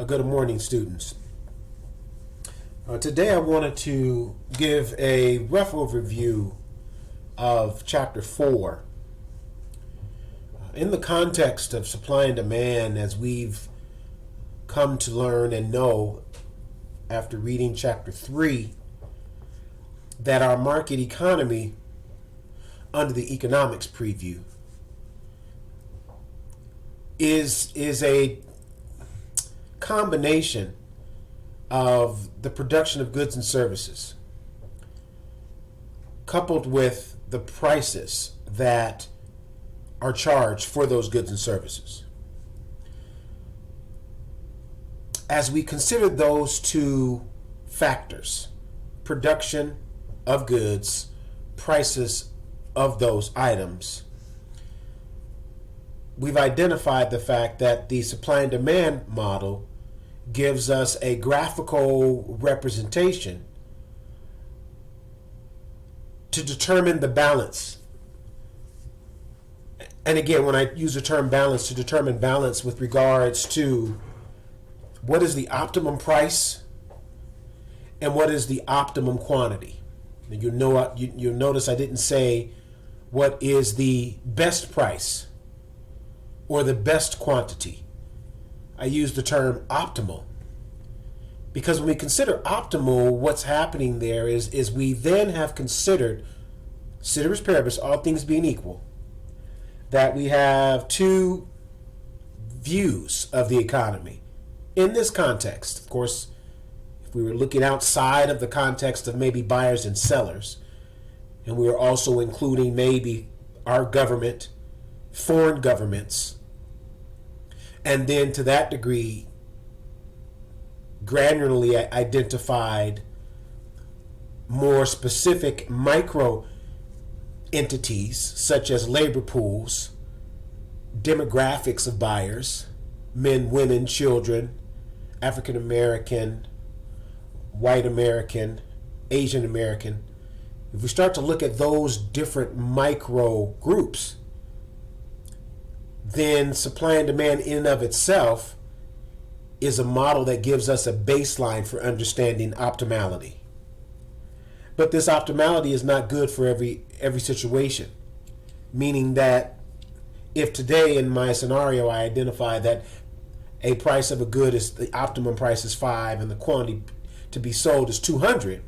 Good morning, students. Today I wanted to give a rough overview of Chapter 4 in the context of supply and demand, as we've come to learn and know after reading Chapter 3 that our market economy under the economics preview is a combination of the production of goods and services coupled with the prices that are charged for those goods and services. As we consider those two factors, production of goods, prices of those items, we've identified the fact that the supply and demand model gives us a graphical representation to determine the balance. And again, when I use the term balance, to determine balance with regards to what is the optimum price and what is the optimum quantity. And you'll notice I didn't say what is the best price or the best quantity. I use the term optimal, because when we consider optimal, what's happening there is we then have considered, ceteris paribus, all things being equal, that we have two views of the economy in this context. Of course, if we were looking outside of the context of maybe buyers and sellers, and we were also including maybe our government, foreign governments, and then to that degree granularly identified more specific micro entities such as labor pools, demographics of buyers, men, women, children, African American, white American, Asian American. If we start to look at those different micro groups, then supply and demand in and of itself is a model that gives us a baseline for understanding optimality. But this optimality is not good for every situation, meaning that if today in my scenario I identify that a price of a good is the optimum price is 5 and the quantity to be sold is 200,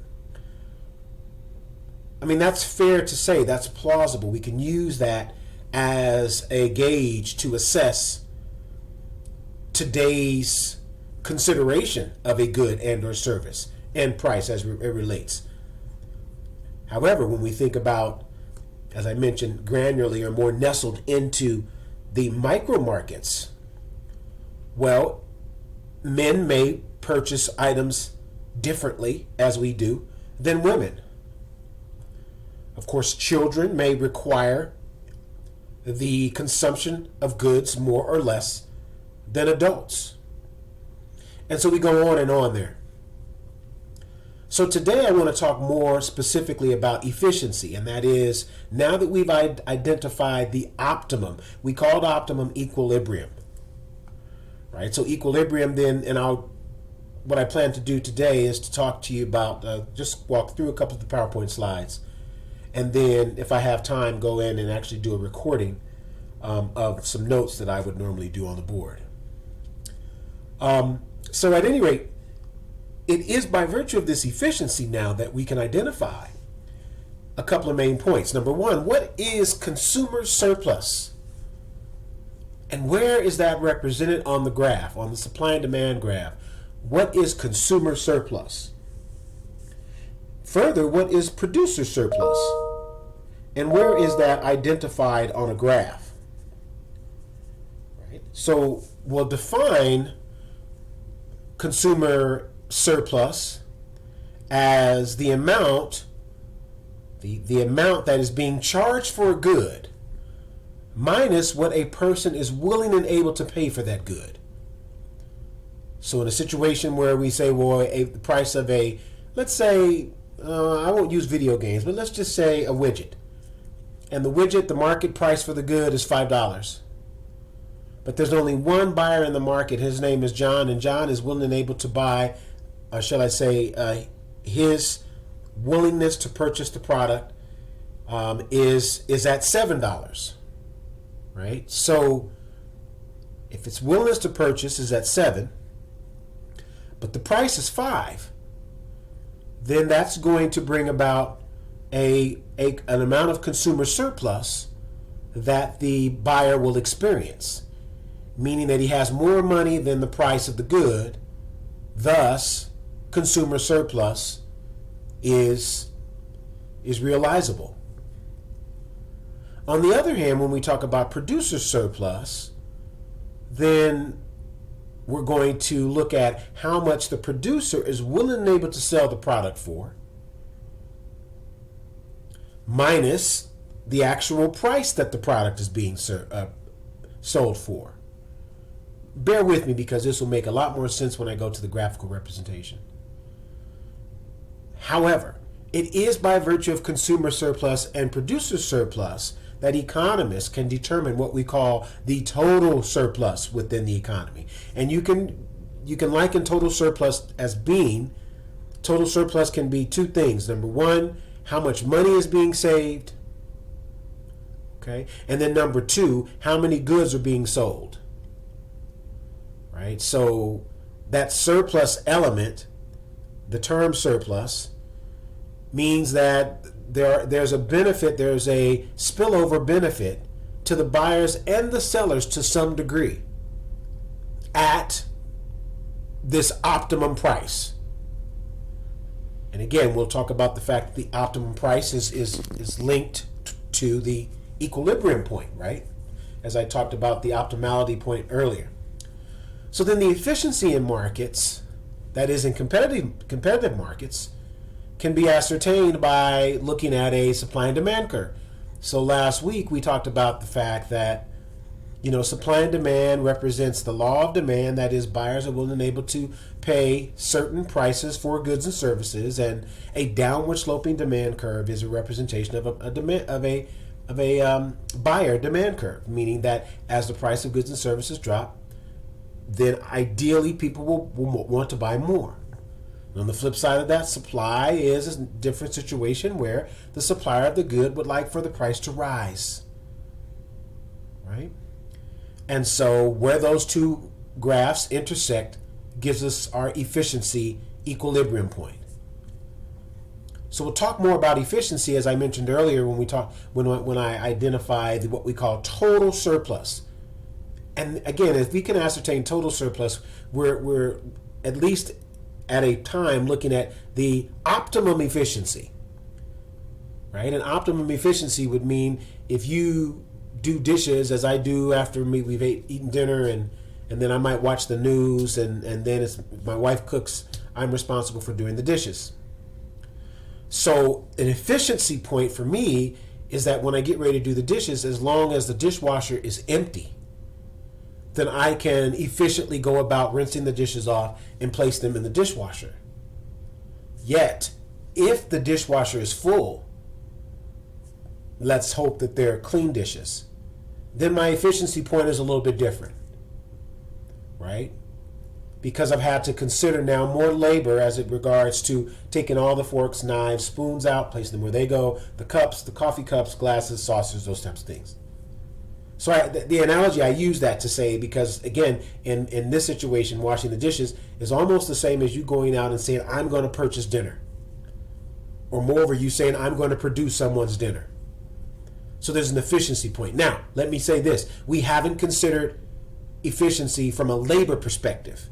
I mean, that's fair to say, that's plausible. We can use that as a gauge to assess today's consideration of a good and or service and price as it relates. However, when we think about, as I mentioned, granularly or more nestled into the micro markets, well, men may purchase items differently, as we do, than women. Of course, children may require the consumption of goods more or less than adults. And so we go on and on there. So today I want to talk more specifically about efficiency, and that is, now that we've identified the optimum, we called optimum equilibrium, right? So equilibrium then, and what I plan to do today is to talk to you about, just walk through a couple of the PowerPoint slides, and then if I have time, go in and actually do a recording of some notes that I would normally do on the board. So at any rate, it is by virtue of this efficiency now that we can identify a couple of main points. Number one, what is consumer surplus? And where is that represented on the graph, on the supply and demand graph? What is consumer surplus? Further, what is producer surplus? And where is that identified on a graph? Right? So we'll define consumer surplus as the amount that is being charged for a good minus what a person is willing and able to pay for that good. So in a situation where we say, well, the price of let's say, I won't use video games, but let's just say a widget. And the widget, the market price for the good is $5. but there's only one buyer in the market. His name is John, and John is willing and able to buy, shall I say, his willingness to purchase the product is at $7, right? So if its willingness to purchase is at $7, but the price is $5, then that's going to bring about an amount of consumer surplus that the buyer will experience, meaning that he has more money than the price of the good. Thus, consumer surplus is realizable. On the other hand, when we talk about producer surplus, then we're going to look at how much the producer is willing and able to sell the product for, minus the actual price that the product is being sold for. Bear with me because this will make a lot more sense when I go to the graphical representation. However, it is by virtue of consumer surplus and producer surplus that economists can determine what we call the total surplus within the economy. And you can liken total surplus as being, total surplus can be two things. Number one, how much money is being saved. Okay? And then number two, how many goods are being sold. Right? So that surplus element, the term surplus, means that there's a benefit, there's a spillover benefit to the buyers and the sellers to some degree at this optimum price. And again, we'll talk about the fact that the optimum price is linked to the equilibrium point, right? As I talked about the optimality point earlier. So then the efficiency in markets, that is in competitive markets, can be ascertained by looking at a supply and demand curve. So last week we talked about the fact that, supply and demand represents the law of demand. That is, buyers are willing and able to pay certain prices for goods and services, and a downward sloping demand curve is a representation of a buyer demand curve, meaning that as the price of goods and services drop, then ideally people will want to buy more. On the flip side of that, supply is a different situation where the supplier of the good would like for the price to rise, right? And so where those two graphs intersect gives us our efficiency equilibrium point. So we'll talk more about efficiency, as I mentioned earlier, when I identify what we call total surplus. And again, if we can ascertain total surplus, we're at least at a time looking at the optimum efficiency, right? And optimum efficiency would mean if you do dishes, as I do after we've eaten dinner, and then I might watch the news, and then my wife cooks, I'm responsible for doing the dishes. So an efficiency point for me is that when I get ready to do the dishes, as long as the dishwasher is empty, then I can efficiently go about rinsing the dishes off and place them in the dishwasher. Yet, if the dishwasher is full, let's hope that they're clean dishes, then my efficiency point is a little bit different, right? Because I've had to consider now more labor as it regards to taking all the forks, knives, spoons out, placing them where they go, the cups, the coffee cups, glasses, saucers, those types of things. So the analogy I use that to say, because again, in this situation, washing the dishes is almost the same as you going out and saying, I'm going to purchase dinner. Or moreover, you saying, I'm going to produce someone's dinner. So there's an efficiency point. Now, let me say this. We haven't considered efficiency from a labor perspective.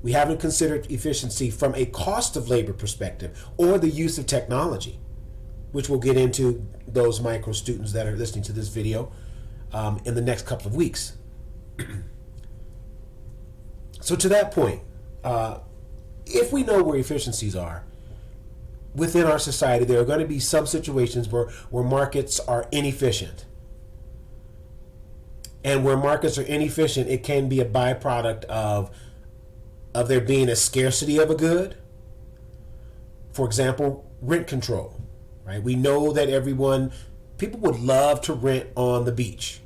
We haven't considered efficiency from a cost of labor perspective or the use of technology, which we'll get into those micro students that are listening to this video in the next couple of weeks. So to that point, if we know where efficiencies are within our society, there are going to be some situations where markets are inefficient. And where markets are inefficient, it can be a byproduct of there being a scarcity of a good. For example, rent control, right? We know that people would love to rent on the beach.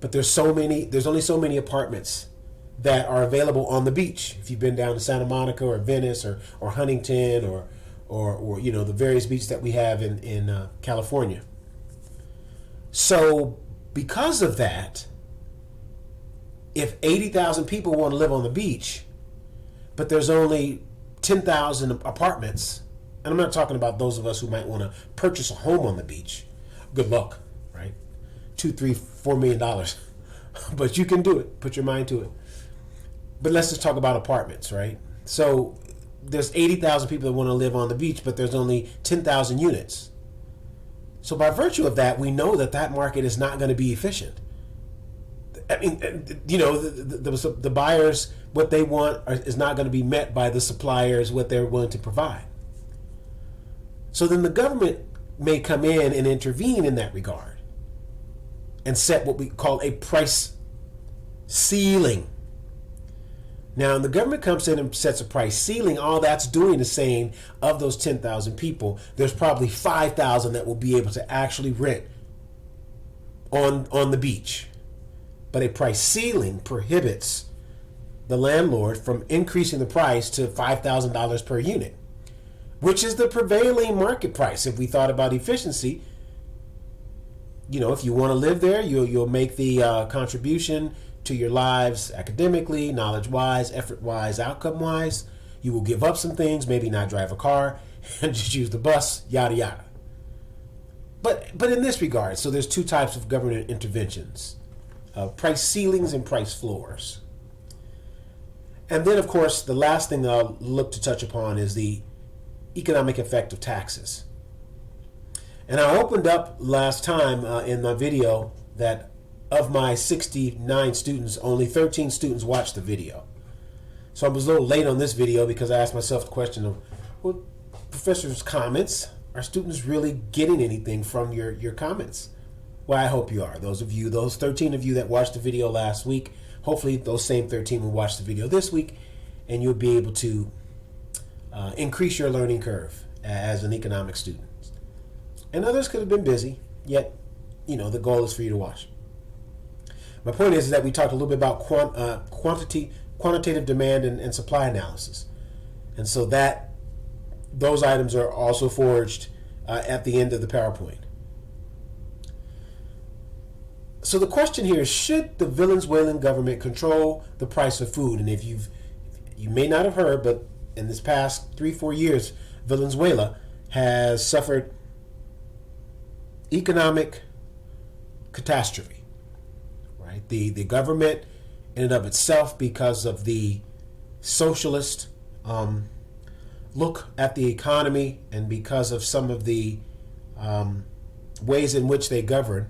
but there's only so many apartments that are available on the beach. If you've been down to Santa Monica or Venice or Huntington or the various beaches that we have in California. So because of that, if 80,000 people want to live on the beach, but there's only 10,000 apartments, and I'm not talking about those of us who might want to purchase a home on the beach. Good luck, right? $2, $3, $4 million. But you can do it. Put your mind to it. But let's just talk about apartments, right? So there's 80,000 people that want to live on the beach, but there's only 10,000 units. So by virtue of that, we know that market is not going to be efficient. I mean, the buyers, what they want is not going to be met by the suppliers, what they're willing to provide. So then the government may come in and intervene in that regard and set what we call a price ceiling. Now, when the government comes in and sets a price ceiling, all that's doing is saying of those 10,000 people, there's probably 5,000 that will be able to actually rent on the beach. But a price ceiling prohibits the landlord from increasing the price to $5,000 per unit, which is the prevailing market price. If we thought about efficiency, if you want to live there, you'll make the contribution to your lives academically, knowledge-wise, effort-wise, outcome-wise. You will give up some things, maybe not drive a car, and just use the bus, yada, yada. But in this regard, so there's two types of government interventions, price ceilings and price floors. And then, of course, the last thing that I'll look to touch upon is the economic effect of taxes. And I opened up last time in my video that of my 69 students, only 13 students watched the video. So I was a little late on this video because I asked myself the question of, well, professor's comments, are students really getting anything from your comments? Well, I hope you are. Those 13 of you that watched the video last week, hopefully those same 13 will watch the video this week, and you'll be able to increase your learning curve as an economics student. And others could have been busy, yet, the goal is for you to watch. My point is that we talked a little bit about quantitative demand and supply analysis. And so those items are also forged at the end of the PowerPoint. So the question here is, should the Venezuelan government control the price of food? And if you may not have heard, but in this past 3-4 years, Venezuela has suffered economic catastrophe. Right? The government in and of itself, because of the socialist look at the economy and because of some of the ways in which they govern,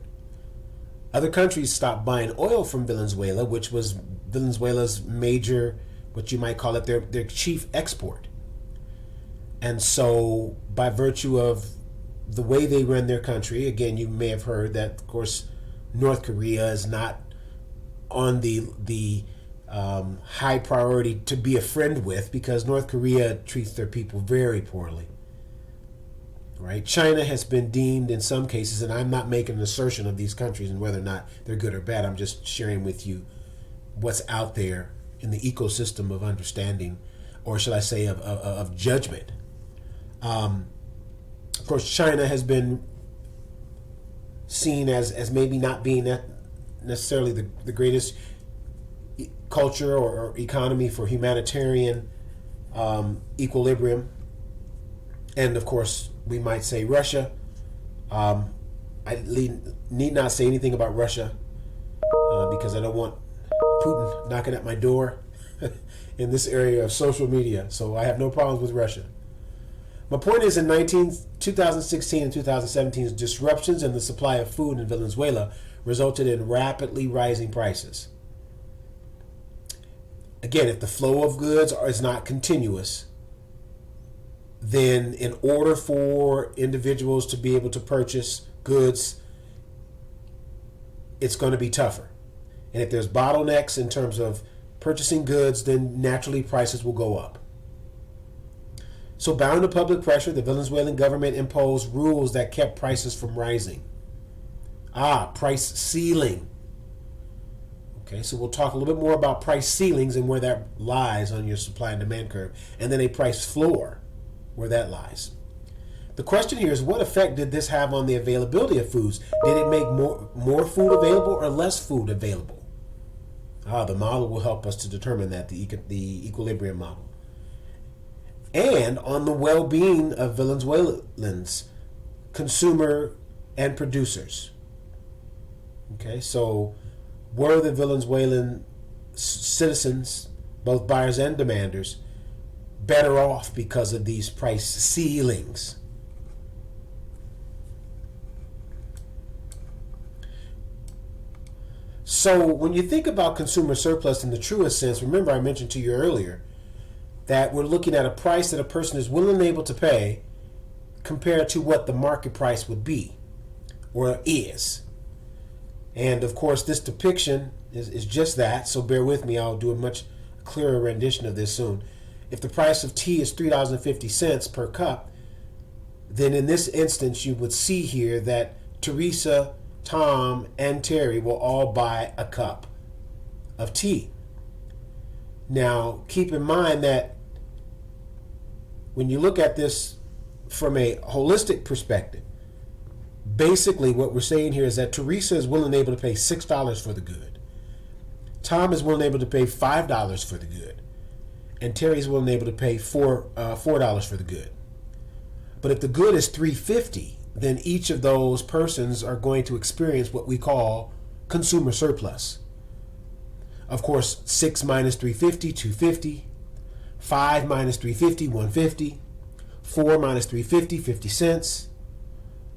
other countries stopped buying oil from Venezuela, which was Venezuela's major, what you might call it, their chief export. And so by virtue of the way they run their country, again, you may have heard that, of course, North Korea is not on the high priority to be a friend with, because North Korea treats their people very poorly. Right? China has been deemed in some cases, and I'm not making an assertion of these countries and whether or not they're good or bad. I'm just sharing with you what's out there in the ecosystem of understanding, or should I say of judgment. Of course, China has been seen as maybe not being that necessarily the greatest culture or economy for humanitarian equilibrium. And of course, we might say Russia. I need not say anything about Russia because I don't want Putin knocking at my door in this area of social media. So I have no problems with Russia. My point is, in 2016 and 2017's disruptions in the supply of food in Venezuela resulted in rapidly rising prices. Again, if the flow of goods is not continuous, then in order for individuals to be able to purchase goods, it's going to be tougher. And if there's bottlenecks in terms of purchasing goods, then naturally prices will go up. So bound to public pressure, the Venezuelan government imposed rules that kept prices from rising. Price ceiling. Okay, so we'll talk a little bit more about price ceilings and where that lies on your supply and demand curve, and then a price floor, where that lies. The question here is, what effect did this have on the availability of foods? Did it make more food available or less food available? The model will help us to determine that, the equilibrium model. And on the well-being of Venezuelans, consumer and producers. Okay, so were the Venezuelan citizens, both buyers and demanders, better off because of these price ceilings? So when you think about consumer surplus in the truest sense, remember I mentioned to you earlier that we're looking at a price that a person is willing and able to pay compared to what the market price would be or is. And of course, this depiction is just that, so bear with me. I'll do a much clearer rendition of this soon. If the price of tea is $3.50 per cup, then in this instance, you would see here that Teresa, Tom, and Terry will all buy a cup of tea. Now, keep in mind that when you look at this from a holistic perspective, basically what we're saying here is that Teresa is willing and able to pay $6 for the good. Tom is willing and able to pay $5 for the good. And Terry is willing and able to pay $4 for the good. But if the good is $3.50, then each of those persons are going to experience what we call consumer surplus. Of course, 6 minus $3.50, $2.50. 5 minus $3.50, $1.50. 4 minus $3.50, 50 cents.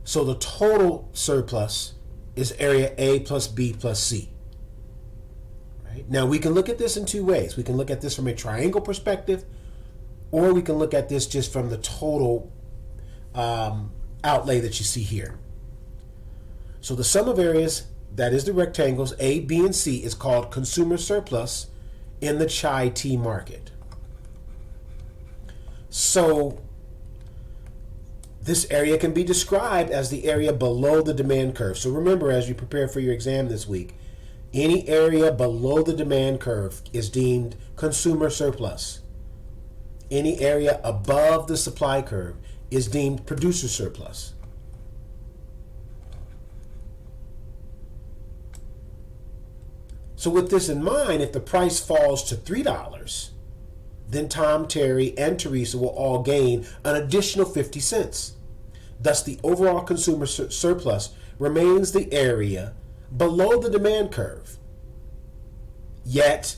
So the total surplus is area A plus B plus C. Right? Now we can look at this in two ways. We can look at this from a triangle perspective, or we can look at this just from the total outlay that you see here. So the sum of areas, that is the rectangles A, B, and C, is called consumer surplus in the chai tea market. So this area can be described as the area below the demand curve. So remember, as you prepare for your exam this week, any area below the demand curve is deemed consumer surplus. Any area above the supply curve is deemed producer surplus. So with this in mind, if the price falls to $3, then Tom, Terry, and Teresa will all gain an additional 50 cents. Thus, the overall consumer surplus remains the area below the demand curve. Yet,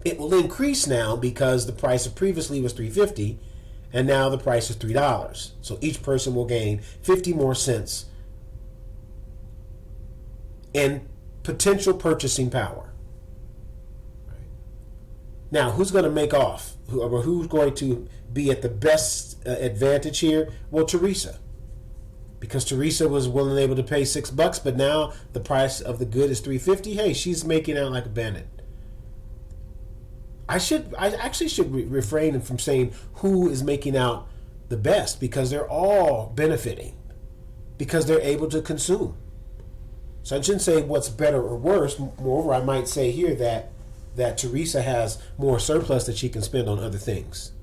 it will increase now because the price of previously was $3.50, and now the price is $3. So each person will gain 50 more cents in potential purchasing power. Now, who's going to make off? Who's going to be at the best advantage here? Well, Teresa. Because Teresa was willing and able to pay $6, but now the price of the good is $3.50. Hey, she's making out like a bandit. I actually should refrain from saying who is making out the best, because they're all benefiting because they're able to consume. So I shouldn't say what's better or worse. Moreover, I might say here that Teresa has more surplus that she can spend on other things.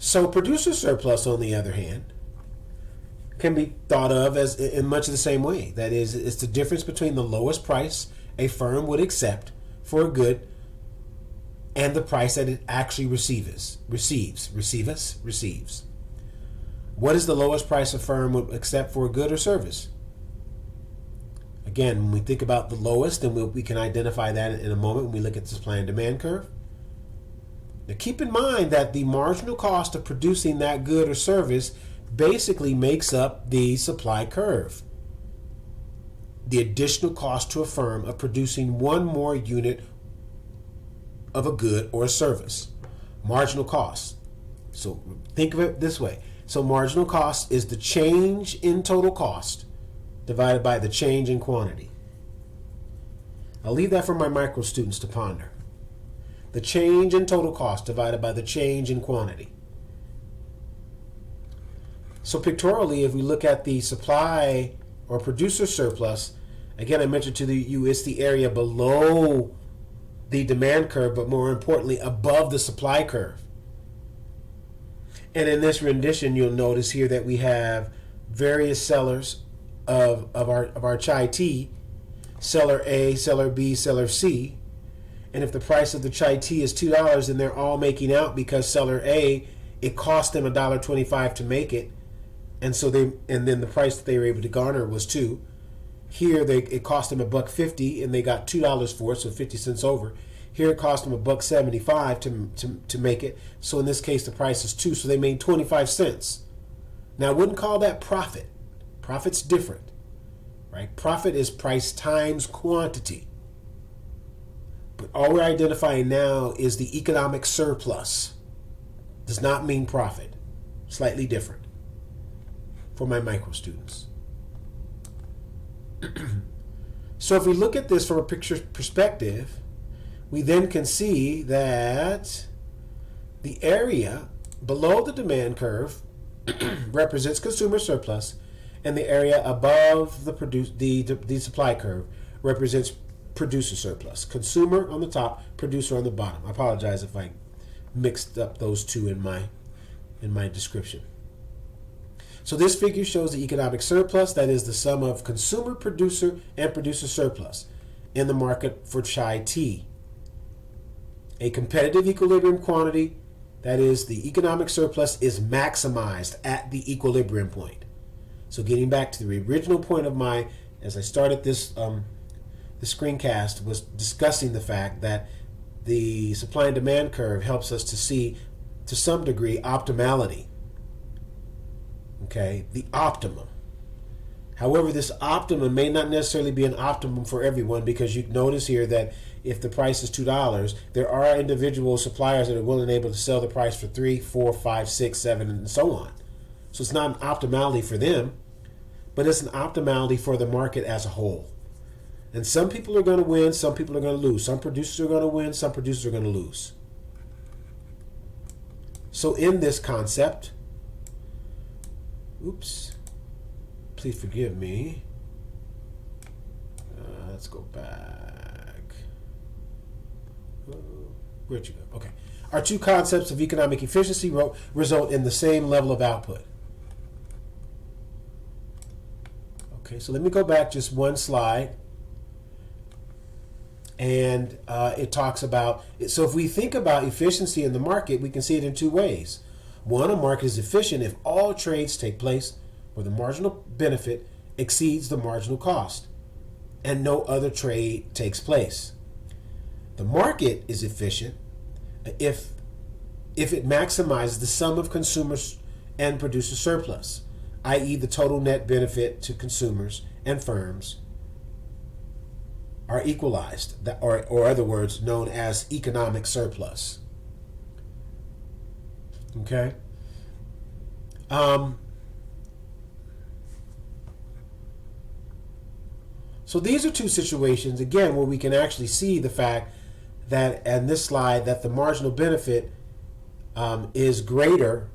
So producer surplus, on the other hand, can be thought of as in much of the same way. That is, it's the difference between the lowest price a firm would accept for a good and the price that it actually receives. What is the lowest price a firm would accept for a good or service? Again, when we think about the lowest, and we can identify that in a moment when we look at the supply and demand curve. Now keep in mind that the marginal cost of producing that good or service basically makes up the supply curve. The additional cost to a firm of producing one more unit of a good or a service. Marginal cost. So think of it this way. So marginal cost is the change in total cost divided by the change in quantity. I'll leave that for my micro students to ponder. The change in total cost divided by the change in quantity. So pictorially, if we look at the supply or producer surplus Again, I mentioned to you, it's the area below the demand curve, but more importantly, above the supply curve. And in this rendition, you'll notice here that we have various sellers of our chai tea, seller A, seller B, seller C. And if the price of the chai tea is $2, then they're all making out because seller A, it cost them $1.25 to make it, and then the price that they were able to garner was $2. Here it cost them $1.50 and they got $2 for it, so 50 cents over. Here it cost them $1.75 to make it, so in this case the price is $2, so they made 25 cents. Now I wouldn't call that profit. Profit's different, right? Profit is price times quantity. But all we're identifying now is the economic surplus. Does not mean profit. Slightly different for my micro students. So if we look at this from a picture perspective, we then can see that the area below the demand curve represents consumer surplus, and the area above the supply curve represents producer surplus. Consumer on the top, producer on the bottom. I apologize if I mixed up those two in my description. So this figure shows the economic surplus, that is the sum of consumer, producer, and producer surplus in the market for chai tea. A competitive equilibrium quantity, that is the economic surplus, is maximized at the equilibrium point. So getting back to the original point of as I started this the screencast, was discussing the fact that the supply and demand curve helps us to see, to some degree, optimality. Okay, the optimum. However, this optimum may not necessarily be an optimum for everyone, because you notice here that if the price is $2, there are individual suppliers that are willing and able to sell the price for $3, $4, $5, $6, $7, and so on. So it's not an optimality for them, but it's an optimality for the market as a whole. And some people are going to win, some people are going to lose. Some producers are going to win, some producers are going to lose. So in this concept, please forgive me. Let's go back. Where'd you go? Okay. Our two concepts of economic efficiency result in the same level of output. Okay, so let me go back just one slide. And it talks about, so if we think about efficiency in the market, we can see it in two ways. One, a market is efficient if all trades take place where the marginal benefit exceeds the marginal cost and no other trade takes place. The market is efficient if it maximizes the sum of consumers and producer surplus, i.e. the total net benefit to consumers and firms are equalized, or other words, known as economic surplus. Okay? So these are two situations, again, where we can actually see the fact that, in this slide, that the marginal benefit is greater.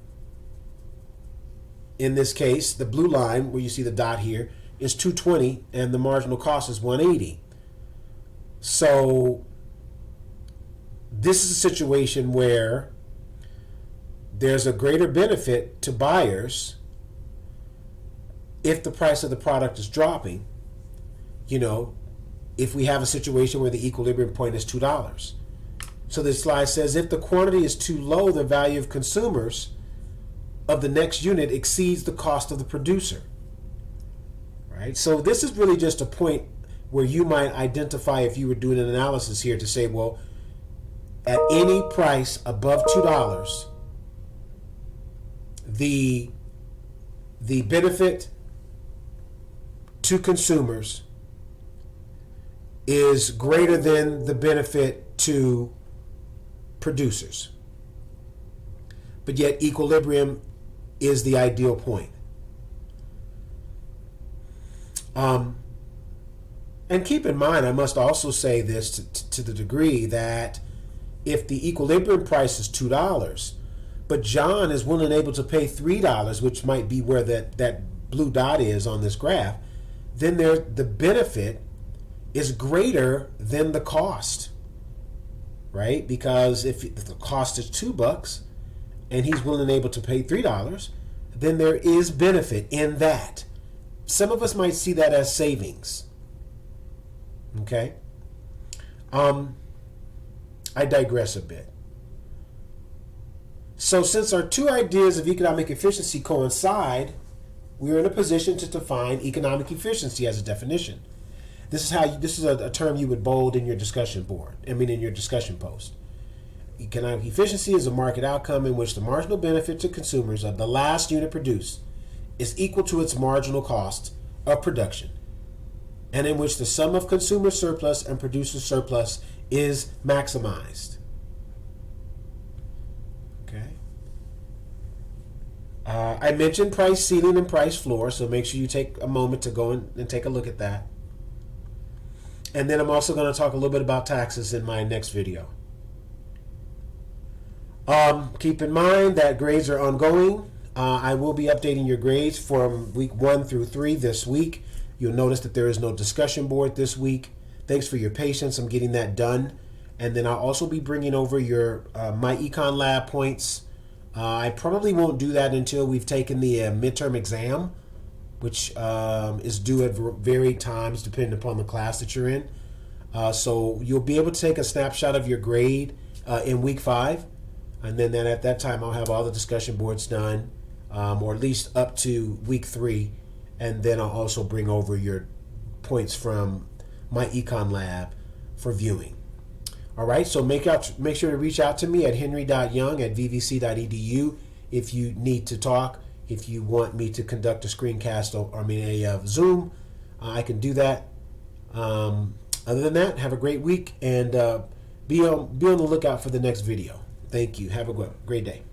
In this case, the blue line, where you see the dot here, is 220, and the marginal cost is 180. So this is a situation where there's a greater benefit to buyers if the price of the product is dropping. You know, if we have a situation where the equilibrium point is $2. So this slide says if the quantity is too low, the value of consumers of the next unit exceeds the cost of the producer. Right? So this is really just a point where you might identify, if you were doing an analysis here, to say, well, at any price above $2, the benefit to consumers is greater than the benefit to producers. But yet equilibrium is the ideal point. And keep in mind, I must also say this to the degree that if the equilibrium price is $2, but John is willing and able to pay $3, which might be where that blue dot is on this graph, then the benefit is greater than the cost, right? Because if the cost is $2 and he's willing and able to pay $3, then there is benefit in that. Some of us might see that as savings. Okay? I digress a bit. So since our two ideas of economic efficiency coincide, we're in a position to define economic efficiency as a definition. This is a term you would bold in your discussion board. In your discussion post. Economic efficiency is a market outcome in which the marginal benefit to consumers of the last unit produced is equal to its marginal cost of production, and in which the sum of consumer surplus and producer surplus is maximized. Okay. I mentioned price ceiling and price floor, so make sure you take a moment to go and take a look at that. And then I'm also going to talk a little bit about taxes in my next video. Keep in mind that grades are ongoing. I will be updating your grades from week 1 through 3 this week. You'll notice that there is no discussion board this week. Thanks for your patience. I'm getting that done. And then I'll also be bringing over your my Econ Lab points. I probably won't do that until we've taken the midterm exam, which is due at varied times depending upon the class that you're in. So you'll be able to take a snapshot of your grade in week 5. And then at that time, I'll have all the discussion boards done, or at least up to week 3. And then I'll also bring over your points from my Econ Lab for viewing. All right, so make sure to reach out to me at henry.young@vvc.edu if you need to talk. If you want me to conduct a screencast or a Zoom, I can do that. Other than that, have a great week and be on the lookout for the next video. Thank you. Have a great day.